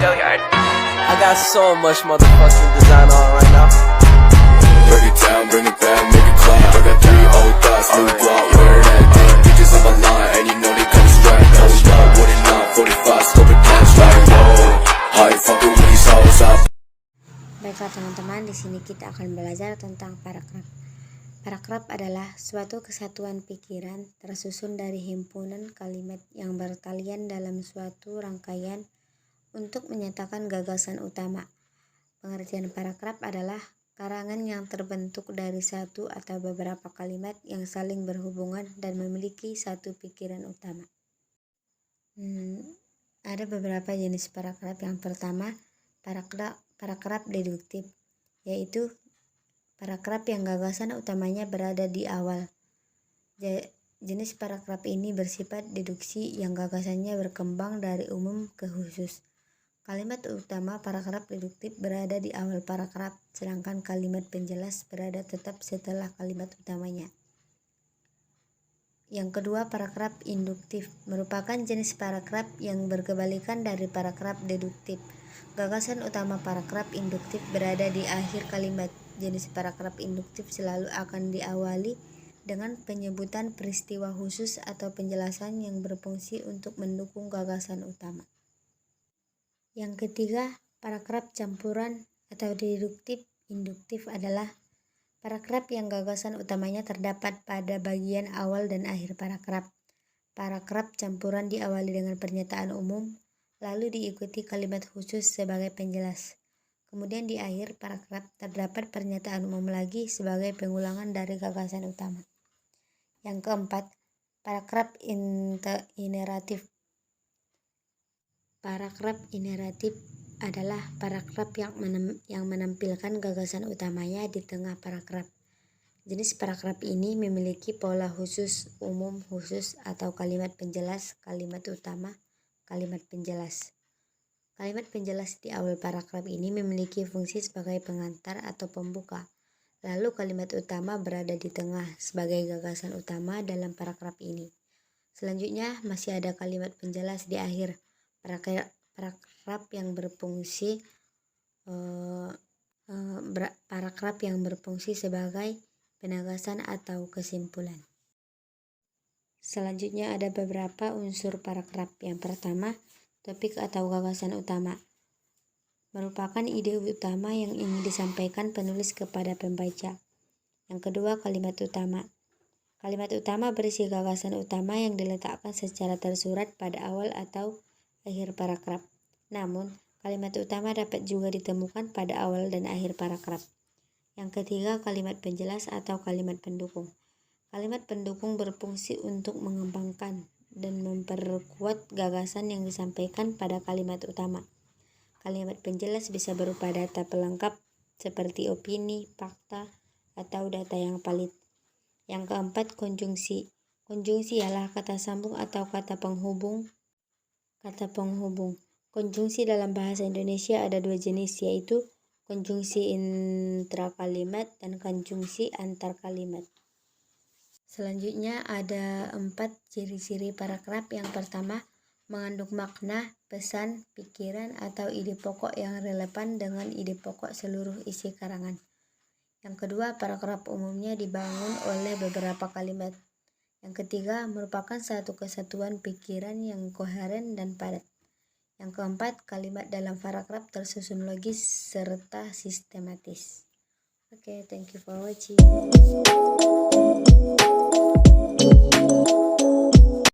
I got so much motherfucking design on right now. Break it down, bring it back, make it clap. I got 3 old thoughts, new block, wear that thing. Bitches on my line, and you know they come straight. Hold up, what it not, 45, scope it cash like whoa. How you fucking with these hoes up? Baiklah teman-teman, di sini kita akan belajar tentang paragraf. Paragraf adalah suatu kesatuan pikiran tersusun dari himpunan kalimat yang bertalian dalam suatu rangkaian untuk menyatakan gagasan utama. Pengertian paragraf adalah karangan yang terbentuk dari satu atau beberapa kalimat yang saling berhubungan dan memiliki satu pikiran utama. Ada beberapa jenis paragraf. Yang pertama, paragraf deduktif, yaitu paragraf yang gagasan utamanya berada di awal. Jenis paragraf ini bersifat deduksi yang gagasannya berkembang dari umum ke khusus. Kalimat utama paragraf deduktif berada di awal paragraf, sedangkan kalimat penjelas berada tetap setelah kalimat utamanya. Yang kedua, paragraf induktif merupakan jenis paragraf yang berkebalikan dari paragraf deduktif. Gagasan utama paragraf induktif berada di akhir kalimat. Jenis paragraf induktif selalu akan diawali dengan penyebutan peristiwa khusus atau penjelasan yang berfungsi untuk mendukung gagasan utama. Yang ketiga, paragraf campuran atau deduktif induktif adalah paragraf yang gagasan utamanya terdapat pada bagian awal dan akhir paragraf. Paragraf campuran diawali dengan pernyataan umum, lalu diikuti kalimat khusus sebagai penjelas. Kemudian di akhir paragraf terdapat pernyataan umum lagi sebagai pengulangan dari gagasan utama. Yang keempat, paragraf ineratif. Paragraf ineratif adalah paragraf yang menampilkan gagasan utamanya di tengah paragraf. Jenis paragraf ini memiliki pola khusus, umum, khusus, atau kalimat penjelas, kalimat utama, kalimat penjelas. Kalimat penjelas di awal paragraf ini memiliki fungsi sebagai pengantar atau pembuka. Lalu kalimat utama berada di tengah sebagai gagasan utama dalam paragraf ini. Selanjutnya masih ada kalimat penjelas di akhir paragraf yang berfungsi sebagai penegasan atau kesimpulan. Selanjutnya ada beberapa unsur paragraf. Yang pertama, topik atau gagasan utama merupakan ide utama yang ingin disampaikan penulis kepada pembaca. Yang kedua, kalimat utama. Kalimat utama berisi gagasan utama yang diletakkan secara tersurat pada awal atau akhir paragraf. Namun, kalimat utama dapat juga ditemukan pada awal dan akhir paragraf. Yang ketiga, kalimat penjelas atau kalimat pendukung. Kalimat pendukung berfungsi untuk mengembangkan dan memperkuat gagasan yang disampaikan pada kalimat utama. Kalimat penjelas bisa berupa data pelengkap seperti opini, fakta, atau data yang valid. Yang keempat, konjungsi. Konjungsi ialah kata sambung atau kata penghubung. Konjungsi dalam bahasa Indonesia ada dua jenis, yaitu konjungsi intrakalimat dan konjungsi antar kalimat. Selanjutnya ada 4 ciri-ciri paragraf. Yang pertama, mengandung makna, pesan, pikiran, atau ide pokok yang relevan dengan ide pokok seluruh isi karangan. Yang kedua, paragraf umumnya dibangun oleh beberapa kalimat. Yang ketiga, merupakan satu kesatuan pikiran yang koheren dan padat. Yang keempat, kalimat dalam paragraf tersusun logis serta sistematis. Thank you for watching.